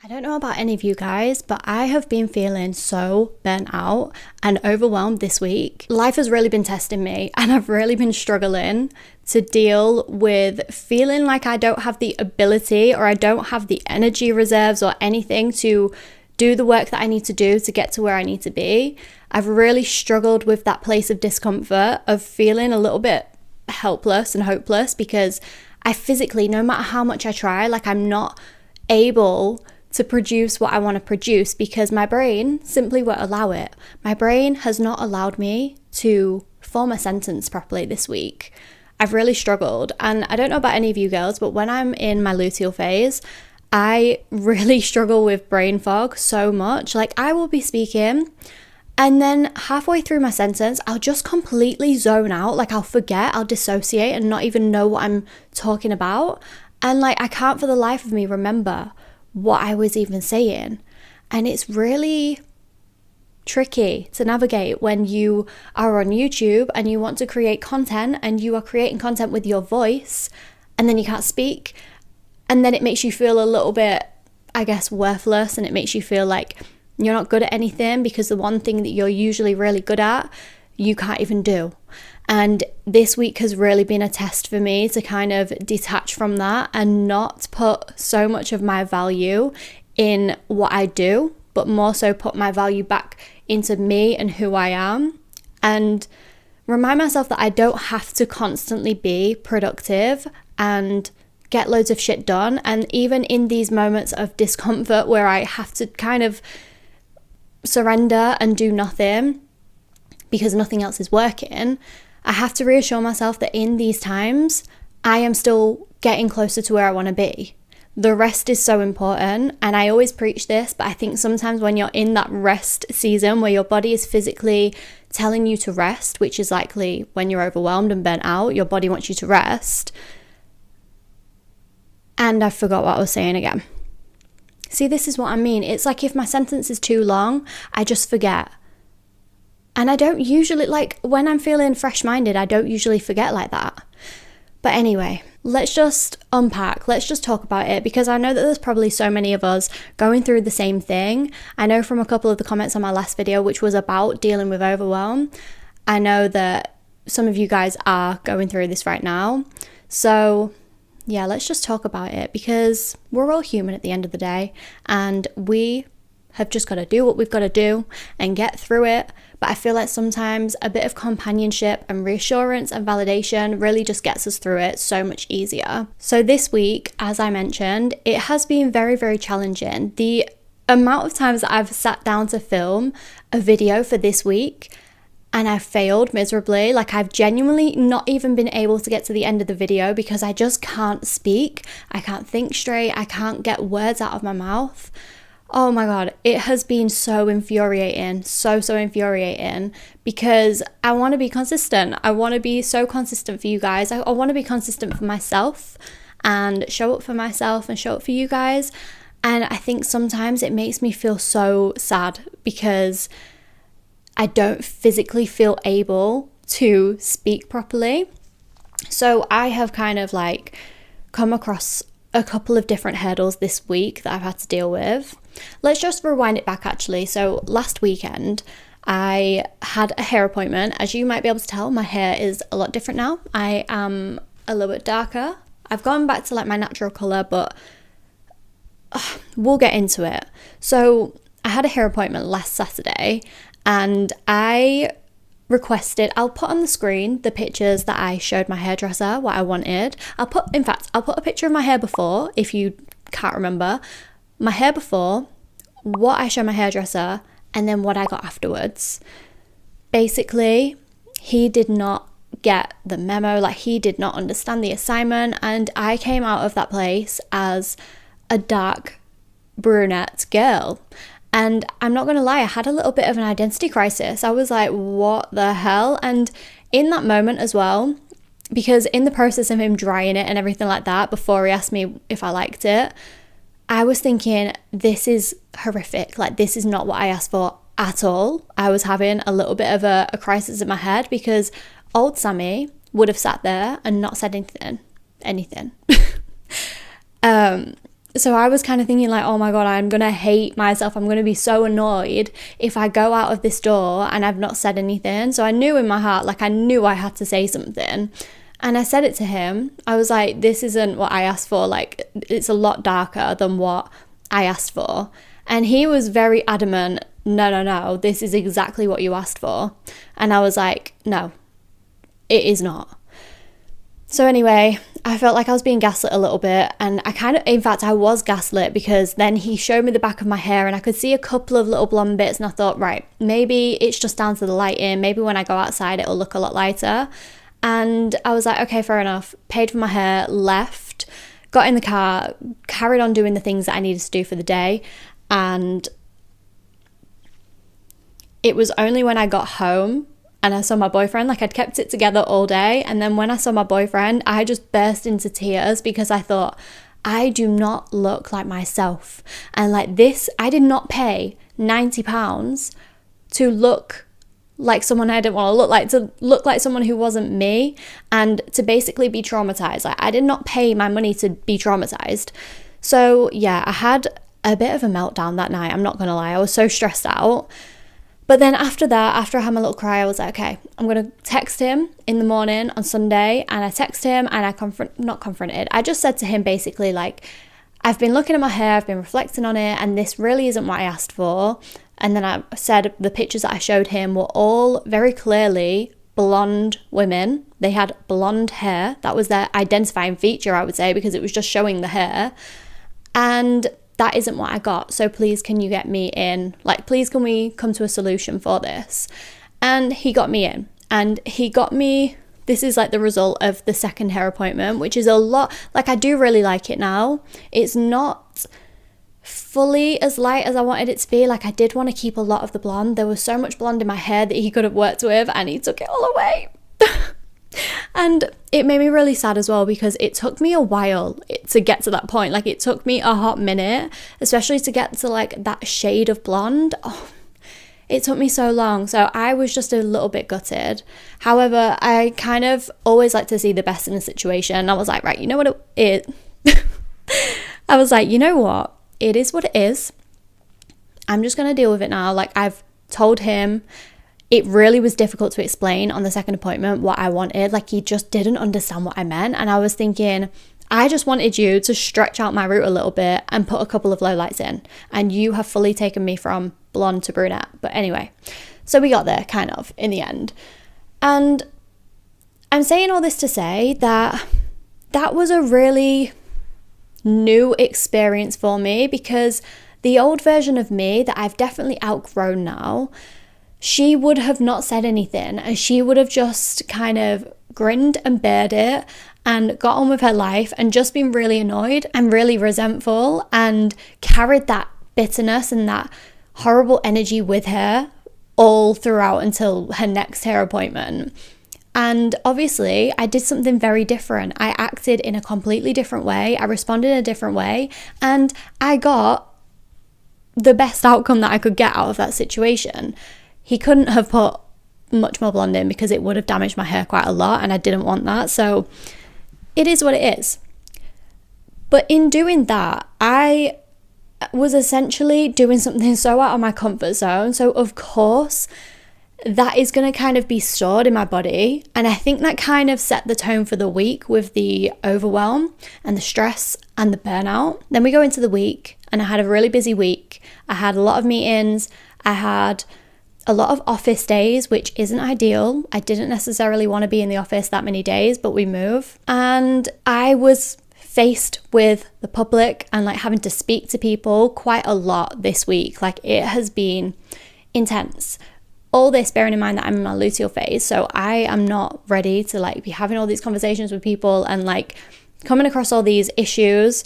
I don't know about any of you guys, but I have been feeling so burnt out and overwhelmed this week. Life has really been testing me, and I've really been struggling to deal with feeling like I don't have the ability or I don't have the energy reserves or anything to do the work that I need to do to get to where I need to be. I've really struggled with that place of discomfort, of feeling a little bit helpless and hopeless, because I physically, no matter how much I try, like I'm not able to produce what I want to produce because my brain simply won't allow it. My brain has not allowed me to form a sentence properly this week. I've really struggled, and I don't know about any of you girls, but when I'm in my luteal phase, I really struggle with brain fog so much. Like, I will be speaking and then halfway through my sentence, I'll just completely zone out. Like, I'll forget, I'll dissociate and not even know what I'm talking about. And like, I can't for the life of me remember what I was even saying. And it's really tricky to navigate when you are on YouTube and you want to create content and you are creating content with your voice and then you can't speak. And then it makes you feel a little bit, I guess, worthless, and it makes you feel like you're not good at anything because the one thing that you're usually really good at, you can't even do. And this week has really been a test for me to kind of detach from that and not put so much of my value in what I do, but more so put my value back into me and who I am, and remind myself that I don't have to constantly be productive and get loads of shit done. And even in these moments of discomfort where I have to kind of surrender and do nothing because nothing else is working, I have to reassure myself that in these times, I am still getting closer to where I want to be. The rest is so important, and I always preach this, but I think sometimes when you're in that rest season where your body is physically telling you to rest, which is likely when you're overwhelmed and burnt out, your body wants you to rest. And I forgot what I was saying again. See, this is what I mean. It's like if my sentence is too long, I just forget. And I don't usually, like when I'm feeling fresh-minded, I don't usually forget like that. But anyway, let's just unpack. Let's just talk about it, because I know that there's probably so many of us going through the same thing. I know from a couple of the comments on my last video, which was about dealing with overwhelm, I know that some of you guys are going through this right now. So yeah, let's just talk about it, because we're all human at the end of the day, and we have just got to do what we've got to do and get through it. But I feel like sometimes a bit of companionship and reassurance and validation really just gets us through it so much easier. So this week, as I mentioned, it has been very, very challenging. The amount of times that I've sat down to film a video for this week and I've failed miserably, like I've genuinely not even been able to get to the end of the video because I just can't speak. I can't think straight. I can't get words out of my mouth. Oh my God, it has been so infuriating, so infuriating, because I want to be consistent. I want to be so consistent for you guys. I want to be consistent for myself and show up for myself and show up for you guys. And I think sometimes it makes me feel so sad because I don't physically feel able to speak properly. So I have kind of like come across a couple of different hurdles this week that I've had to deal with. Let's just rewind it back actually. So last weekend, I had a hair appointment. As you might be able to tell, my hair is a lot different now. I am a little bit darker. I've gone back to like my natural colour, but we'll get into it. So I had a hair appointment last Saturday, and I requested, I'll put on the screen the pictures that I showed my hairdresser what I wanted. I'll put a picture of my hair before, if you can't remember, my hair before, what I showed my hairdresser, and then what I got afterwards. Basically, he did not get the memo, like he did not understand the assignment, and I came out of that place as a dark brunette girl. And I'm not going to lie, I had a little bit of an identity crisis. I was like, what the hell? And in that moment as well, because in the process of him drying it and everything like that, before he asked me if I liked it, I was thinking, this is horrific. Like, this is not what I asked for at all. I was having a little bit of a crisis in my head, because old Sammy would have sat there and not said anything. So I was kind of thinking like, oh my God, I'm going to hate myself. I'm going to be so annoyed if I go out of this door and I've not said anything. So I knew in my heart, like I knew I had to say something. And I said it to him. I was like, this isn't what I asked for. Like, it's a lot darker than what I asked for. And he was very adamant, no, this is exactly what you asked for. And I was like, no, it is not. So anyway, I felt like I was being gaslit a little bit, and in fact, I was gaslit, because then he showed me the back of my hair and I could see a couple of little blonde bits, and I thought, right, maybe it's just down to the lighting. Maybe when I go outside, it'll look a lot lighter. And I was like, okay, fair enough. Paid for my hair, left, got in the car, carried on doing the things that I needed to do for the day. And it was only when I got home and I saw my boyfriend, like I'd kept it together all day. And then when I saw my boyfriend, I just burst into tears, because I thought, I do not look like myself. And like this, I did not pay £90 to look like someone I didn't want to look like someone who wasn't me, and to basically be traumatized. Like I did not pay my money to be traumatized. So yeah, I had a bit of a meltdown that night. I'm not going to lie. I was so stressed out. But then after that, after I had my little cry, I was like, okay, I'm going to text him in the morning on Sunday. And I text him and I just said to him basically like, I've been looking at my hair, I've been reflecting on it, and this really isn't what I asked for. And then I said the pictures that I showed him were all very clearly blonde women. They had blonde hair. That was their identifying feature, I would say, because it was just showing the hair. And that isn't what I got. So please, can you get me in? Like, please, can we come to a solution for this? And he got me in. And he got me, this is like the result of the second hair appointment, which is a lot, like I do really like it now. It's not fully as light as I wanted it to be. Like I did want to keep a lot of the blonde. There was so much blonde in my hair that he could have worked with, and he took it all away. And it made me really sad as well, because it took me a while to get to that point. Like it took me a hot minute, especially to get to like that shade of blonde. Oh, it took me so long. So I was just a little bit gutted. However, I kind of always like to see the best in a situation. I was like, right, you know what it is? I was like, you know what? It is what it is. I'm just going to deal with it now. Like I've told him. It really was difficult to explain on the second appointment what I wanted. Like he just didn't understand what I meant. And I was thinking, I just wanted you to stretch out my route a little bit and put a couple of lowlights in. And you have fully taken me from blonde to brunette. But anyway, so we got there kind of in the end. And I'm saying all this to say that that was a really new experience for me, because the old version of me that I've definitely outgrown now, she would have not said anything, and she would have just kind of grinned and bared it and got on with her life and just been really annoyed and really resentful and carried that bitterness and that horrible energy with her all throughout until her next hair appointment. And obviously I did something very different. I acted in a completely different way. I responded in a different way, and I got the best outcome that I could get out of that situation. He couldn't have put much more blonde in, because it would have damaged my hair quite a lot, and I didn't want that. So it is what it is. But in doing that, I was essentially doing something so out of my comfort zone. So of course, that is going to kind of be stored in my body. And I think that kind of set the tone for the week with the overwhelm and the stress and the burnout. Then we go into the week, and I had a really busy week. I had a lot of meetings. I had a lot of office days, which isn't ideal. I didn't necessarily want to be in the office that many days, but we move. And I was faced with the public and like having to speak to people quite a lot this week. Like it has been intense. All this bearing in mind that I'm in my luteal phase, so I am not ready to like be having all these conversations with people and like coming across all these issues.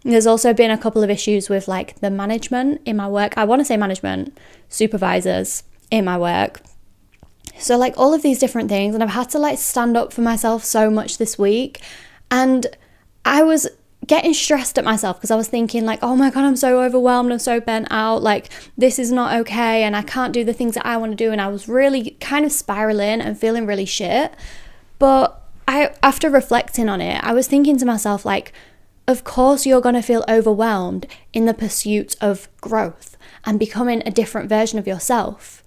There's also been a couple of issues with like the management in my work. I want to say management, supervisors in my work. So like all of these different things, and I've had to like stand up for myself so much this week. And I was getting stressed at myself because I was thinking like, oh my God, I'm so overwhelmed, I'm so burnt out, like this is not okay, and I can't do the things that I want to do. And I was really kind of spiraling and feeling really shit. But after reflecting on it, I was thinking to myself like, Of course, you're going to feel overwhelmed in the pursuit of growth and becoming a different version of yourself.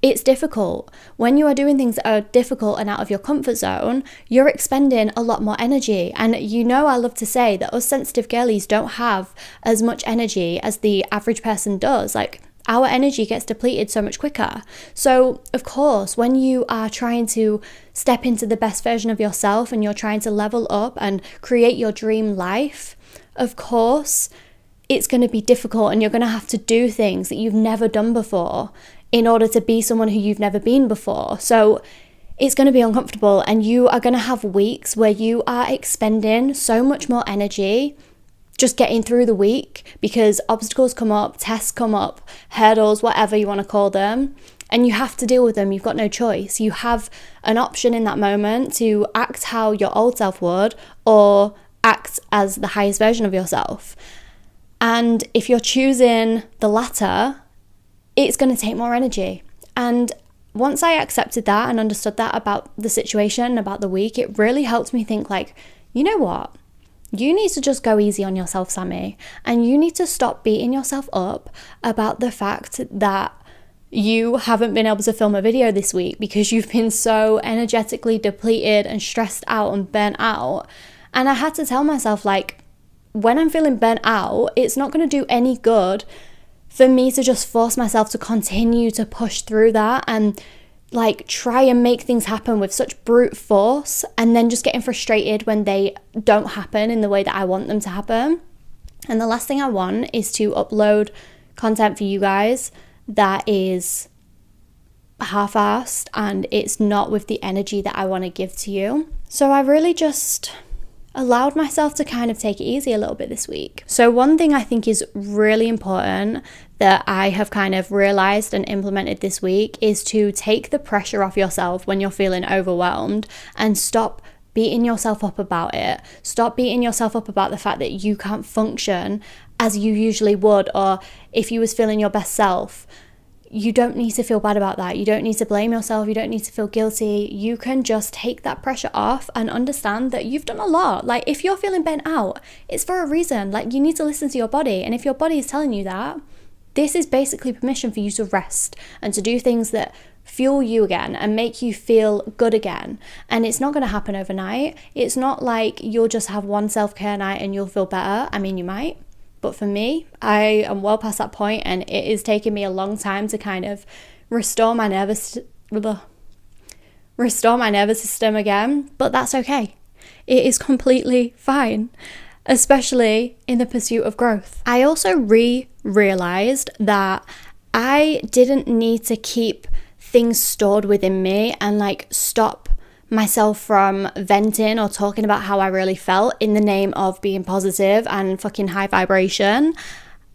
It's difficult. When you are doing things that are difficult and out of your comfort zone, you're expending a lot more energy. And I love to say that us sensitive girlies don't have as much energy as the average person does. Like, our energy gets depleted so much quicker. So, of course, when you are trying to step into the best version of yourself and you're trying to level up and create your dream life, of course, it's going to be difficult and you're going to have to do things that you've never done before in order to be someone who you've never been before. So it's going to be uncomfortable, and you are going to have weeks where you are expending so much more energy just getting through the week because obstacles come up, tests come up, hurdles, whatever you want to call them, and you have to deal with them. You've got no choice. You have an option in that moment to act how your old self would or act as the highest version of yourself. And if you're choosing the latter, it's going to take more energy. And once I accepted that and understood that about the situation, about the week, it really helped me think like, you know what? You need to just go easy on yourself, Sammy. And you need to stop beating yourself up about the fact that you haven't been able to film a video this week because you've been so energetically depleted and stressed out and burnt out. And I had to tell myself, like, when I'm feeling burnt out, it's not going to do any good for me to just force myself to continue to push through that and like try and make things happen with such brute force and then just getting frustrated when they don't happen in the way that I want them to happen. And the last thing I want is to upload content for you guys that is half-assed and it's not with the energy that I want to give to you. So I really just allowed myself to kind of take it easy a little bit this week. So one thing I think is really important that I have kind of realized and implemented this week is to take the pressure off yourself when you're feeling overwhelmed and stop beating yourself up about it. Stop beating yourself up about the fact that you can't function as you usually would, or if you was feeling your best self. You don't need to feel bad about that. You don't need to blame yourself. You don't need to feel guilty. You can just take that pressure off and understand that you've done a lot. Like, if you're feeling burnt out, it's for a reason. Like, you need to listen to your body. And if your body is telling you that, this is basically permission for you to rest and to do things that fuel you again and make you feel good again. And it's not going to happen overnight. It's not like you'll just have one self-care night and you'll feel better. I mean, you might. But for me, I am well past that point, and it is taking me a long time to kind of restore my nervous system again. But that's okay. It is completely fine, especially in the pursuit of growth. I also realized that I didn't need to keep things stored within me and like stop myself from venting or talking about how I really felt in the name of being positive and fucking high vibration.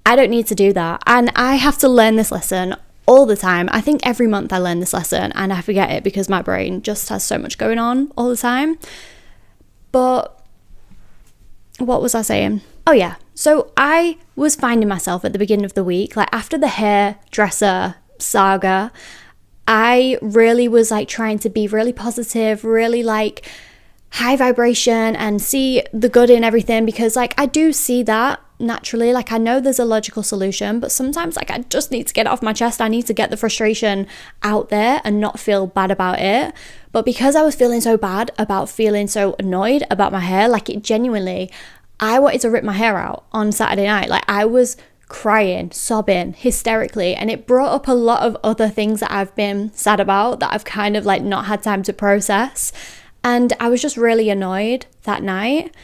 I don't need to do that. And I have to learn this lesson all the time. I think every month I learn this lesson and I forget it because my brain just has so much going on all the time. But what was I saying? Oh yeah. So I was finding myself at the beginning of the week, like after the hairdresser saga, I really was like trying to be really positive, really like high vibration and see the good in everything, because like I do see that naturally. Like I know there's a logical solution, but sometimes like I just need to get it off my chest. I need to get the frustration out there and not feel bad about it. But because I was feeling so bad about feeling so annoyed about my hair, like it genuinely, I wanted to rip my hair out on Saturday night. Like I was crying, sobbing, hysterically, and it brought up a lot of other things that I've been sad about that I've kind of like not had time to process. And I was just really annoyed that night.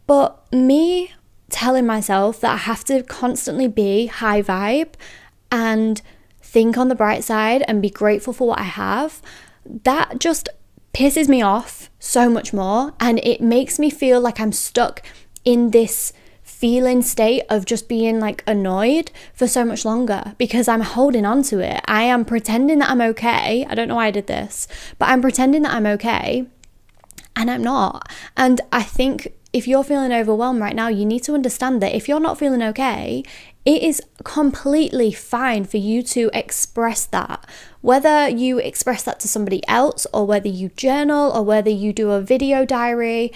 But me telling myself that I have to constantly be high vibe and think on the bright side and be grateful for what I have, that just pisses me off so much more, and it makes me feel like I'm stuck in this feeling state of just being like annoyed for so much longer because I'm holding on to it. I am pretending that I'm okay. I don't know why I did this, but I'm pretending that I'm okay and I'm not. And I think if you're feeling overwhelmed right now, you need to understand that if you're not feeling okay, it is completely fine for you to express that. Whether you express that to somebody else or whether you journal or whether you do a video diary,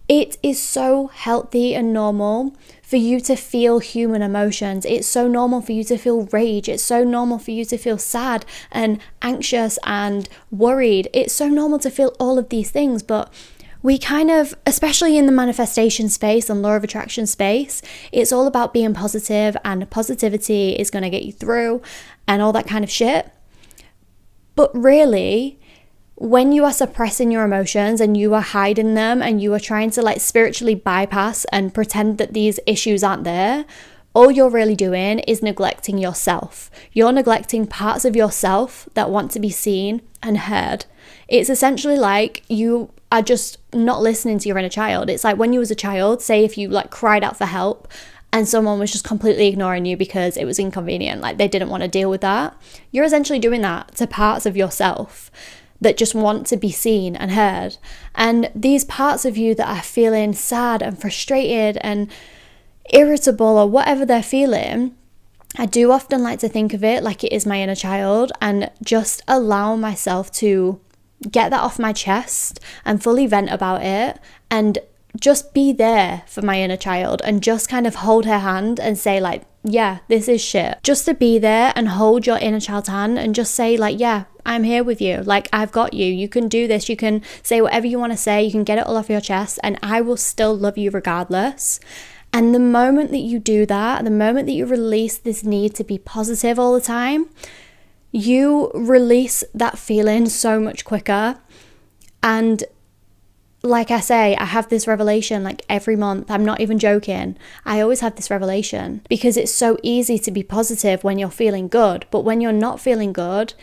It is so healthy and normal for you to feel human emotions. It's so normal for you to feel rage. It's so normal for you to feel sad and anxious and worried. It's so normal to feel all of these things, but we kind of, especially in the manifestation space and law of attraction space, it's all about being positive, and positivity is going to get you through and all that kind of shit. But really, when you are suppressing your emotions and you are hiding them and you are trying to like spiritually bypass and pretend that these issues aren't there, all you're really doing is neglecting yourself. You're neglecting parts of yourself that want to be seen and heard. It's essentially like you are just not listening to your inner child. It's like when you was a child, say if you like cried out for help and someone was just completely ignoring you because it was inconvenient, like they didn't want to deal with that. You're essentially doing that to parts of yourself that just want to be seen and heard. And these parts of you that are feeling sad and frustrated and irritable or whatever they're feeling, I do often like to think of it like it is my inner child and just allow myself to get that off my chest and fully vent about it and just be there for my inner child and just kind of hold her hand and say like, yeah, this is shit. Just to be there and hold your inner child's hand and just say like, yeah, I'm here with you. Like, I've got you. You can do this. You can say whatever you want to say. You can get it all off your chest and I will still love you regardless. And the moment that you do that, the moment that you release this need to be positive all the time, you release that feeling so much quicker. And like I say, I have this revelation like every month. I'm not even joking. I always have this revelation because it's so easy to be positive when you're feeling good. But when you're not feeling good,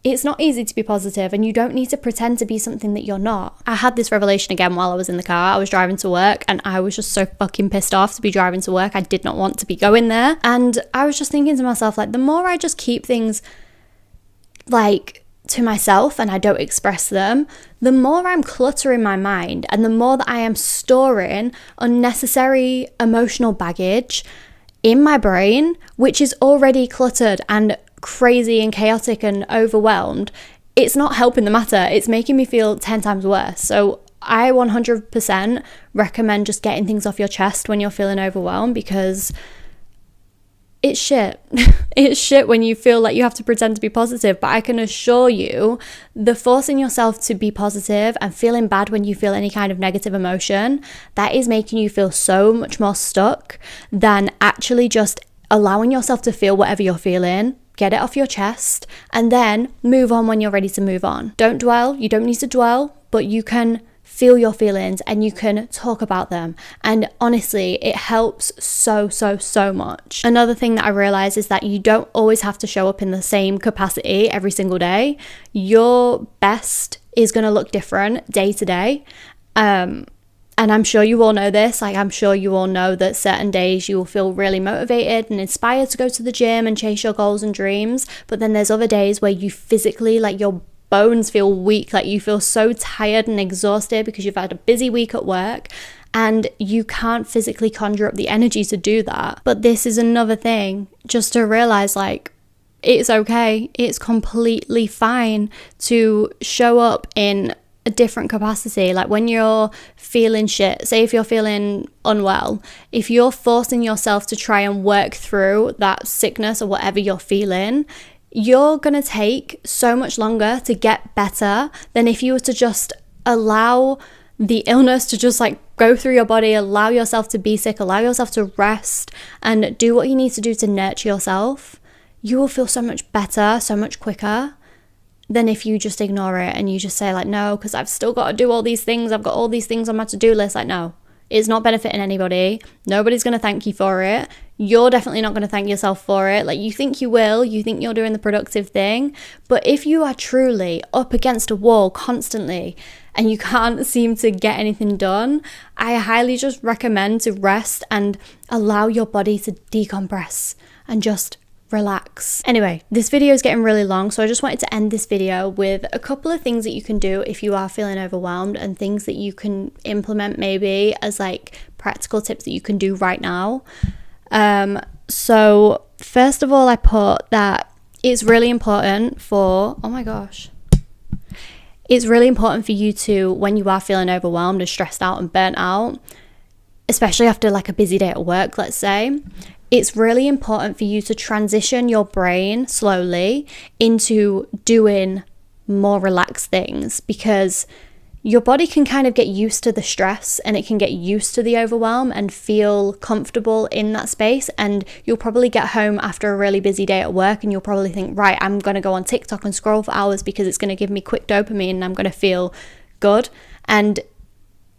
it's not easy to be positive and you don't need to pretend to be something that you're not. I had this revelation again while I was in the car. I was driving to work and I was just so fucking pissed off to be driving to work. I did not want to be going there. And I was just thinking to myself, like, the more I just keep things like to myself and I don't express them, the more I'm cluttering my mind and the more that I am storing unnecessary emotional baggage in my brain, which is already cluttered and crazy and chaotic and overwhelmed. It's not helping the matter. It's making me feel 10 times worse. So I 100% recommend just getting things off your chest when you're feeling overwhelmed because it's shit. It's shit when you feel like you have to pretend to be positive. But I can assure you, the forcing yourself to be positive and feeling bad when you feel any kind of negative emotion, that is making you feel so much more stuck than actually just allowing yourself to feel whatever you're feeling. Get it off your chest and then move on when you're ready to move on. Don't dwell. You don't need to dwell, but you can feel your feelings and you can talk about them. And honestly, it helps so much. Another thing that I realized is that you don't always have to show up in the same capacity every single day. Your best is going to look different day to day. And I'm sure you all know this. Like, I'm sure you all know that certain days you will feel really motivated and inspired to go to the gym and chase your goals and dreams. But then there's other days where you physically, like, your bones feel weak. Like, you feel so tired and exhausted because you've had a busy week at work and you can't physically conjure up the energy to do that. But this is another thing just to realize, like, it's okay. It's completely fine to show up in a different capacity. Like when you're feeling shit, say if you're feeling unwell, if you're forcing yourself to try and work through that sickness or whatever you're feeling, you're gonna take so much longer to get better than if you were to just allow the illness to just like go through your body, allow yourself to be sick, allow yourself to rest and do what you need to do to nurture yourself. You will feel so much better, so much quicker than if you just ignore it and you just say like, no, because I've still got to do all these things. I've got all these things on my to-do list. Like, no, it's not benefiting anybody. Nobody's going to thank you for it. You're definitely not going to thank yourself for it. Like, you think you will, you think you're doing the productive thing. But if you are truly up against a wall constantly and you can't seem to get anything done, I highly just recommend to rest and allow your body to decompress and just relax. Anyway, this video is getting really long, so I just wanted to end this video with a couple of things that you can do if you are feeling overwhelmed and things that you can implement maybe as like practical tips that you can do right now. So first of all, I put that it's really important for, oh my gosh, it's really important for you to, when you are feeling overwhelmed and stressed out and burnt out, especially after like a busy day at work, let's say, it's really important for you to transition your brain slowly into doing more relaxed things, because your body can kind of get used to the stress and it can get used to the overwhelm and feel comfortable in that space. And you'll probably get home after a really busy day at work and you'll probably think, right, I'm going to go on TikTok and scroll for hours because it's going to give me quick dopamine and I'm going to feel good. And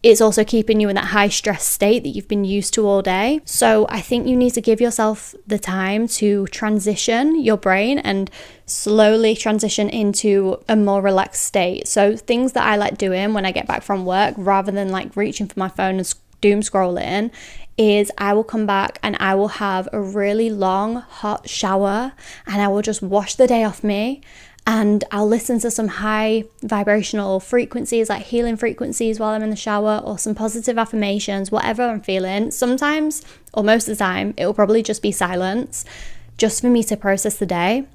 it's also keeping you in that high stress state that you've been used to all day. So I think you need to give yourself the time to transition your brain and slowly transition into a more relaxed state. So things that I like doing when I get back from work, rather than like reaching for my phone and doom scrolling, is I will come back and I will have a really long hot shower and I will just wash the day off me. And I'll listen to some high vibrational frequencies, like healing frequencies, while I'm in the shower, or some positive affirmations, whatever I'm feeling. Sometimes, or most of the time, it will probably just be silence, just for me to process the day.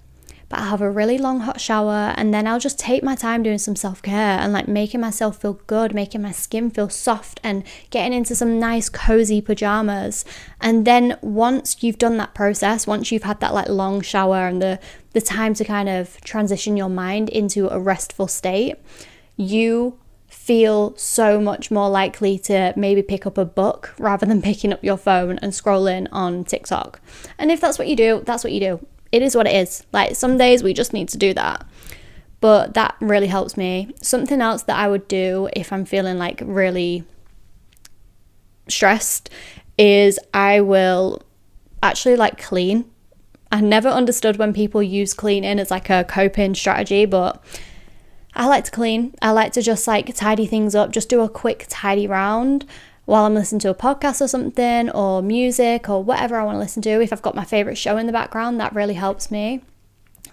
But I'll have a really long hot shower and then I'll just take my time doing some self-care and like making myself feel good, making my skin feel soft and getting into some nice cozy pajamas. And then once you've done that process, once you've had that like long shower and the time to kind of transition your mind into a restful state, you feel so much more likely to maybe pick up a book rather than picking up your phone and scrolling on TikTok. And if that's what you do, that's what you do. It is what it is. Like some days we just need to do that. But that really helps me. Something else that I would do if I'm feeling like really stressed is I will actually like clean. I never understood when people use cleaning as like a coping strategy, but I like to clean. I like to just like tidy things up, just do a quick tidy round while I'm listening to a podcast or something, or music, or whatever I want to listen to. If I've got my favorite show in the background, that really helps me.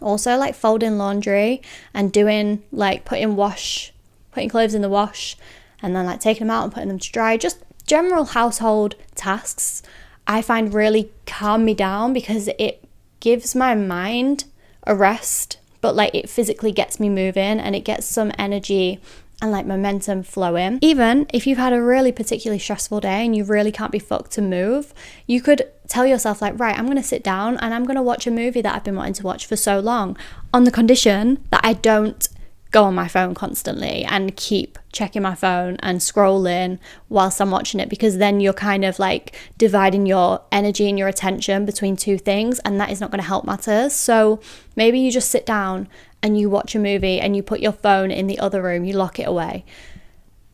Also like folding laundry and doing like putting clothes in the wash and then like taking them out and putting them to dry. Just general household tasks I find really calm me down because it gives my mind a rest, but like it physically gets me moving and it gets some energy and like momentum flowing. Even if you've had a really particularly stressful day and you really can't be fucked to move, you could tell yourself like, right, I'm going to sit down and I'm going to watch a movie that I've been wanting to watch for so long, on the condition that I don't go on my phone constantly and keep checking my phone and scrolling whilst I'm watching it, because then you're kind of like dividing your energy and your attention between two things, and that is not going to help matters. So maybe you just sit down and you watch a movie and you put your phone in the other room, you lock it away.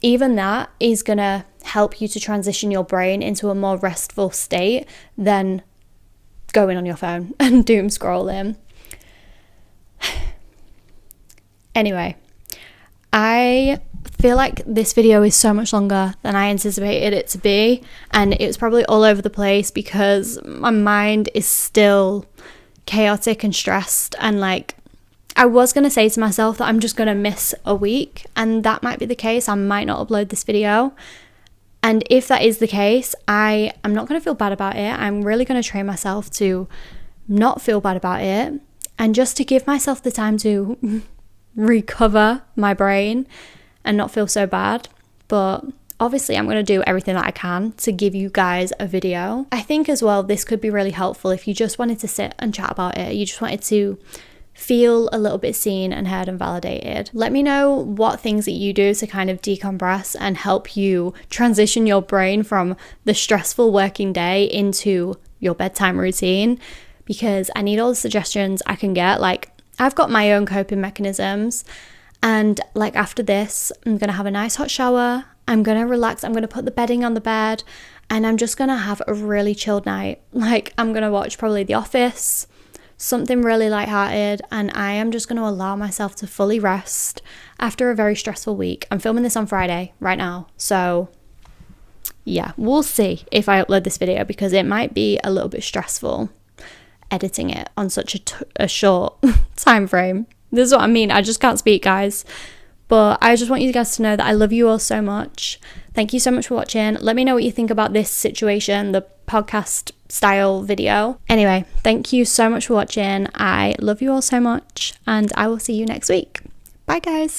Even that is going to help you to transition your brain into a more restful state than going on your phone and doom scrolling. Anyway, I feel like this video is so much longer than I anticipated it to be, and it was probably all over the place because my mind is still chaotic and stressed, and like I was going to say to myself that I'm just going to miss a week, and that might be the case. I might not upload this video, and if that is the case, I'm not going to feel bad about it. I'm really going to train myself to not feel bad about it and just to give myself the time to recover my brain and not feel so bad. But obviously I'm going to do everything that I can to give you guys a video. I think as well this could be really helpful if you just wanted to sit and chat about it. You just wanted to feel a little bit seen and heard and validated. Let me know what things that you do to kind of decompress and help you transition your brain from the stressful working day into your bedtime routine, because I need all the suggestions I can get. Like, I've got my own coping mechanisms, and like after this I'm gonna have a nice hot shower, I'm gonna relax, I'm gonna put the bedding on the bed, and I'm just gonna have a really chilled night. Like I'm gonna watch probably The Office, something really lighthearted, and I am just gonna allow myself to fully rest after a very stressful week. I'm filming this on Friday right now, so yeah, we'll see if I upload this video because it might be a little bit stressful editing it on such a short time frame. This is what I mean. I just can't speak, guys. But I just want you guys to know that I love you all so much. Thank you so much for watching. Let me know what you think about this situation, the podcast style video. Anyway, thank you so much for watching. I love you all so much, and I will see you next week. Bye, guys.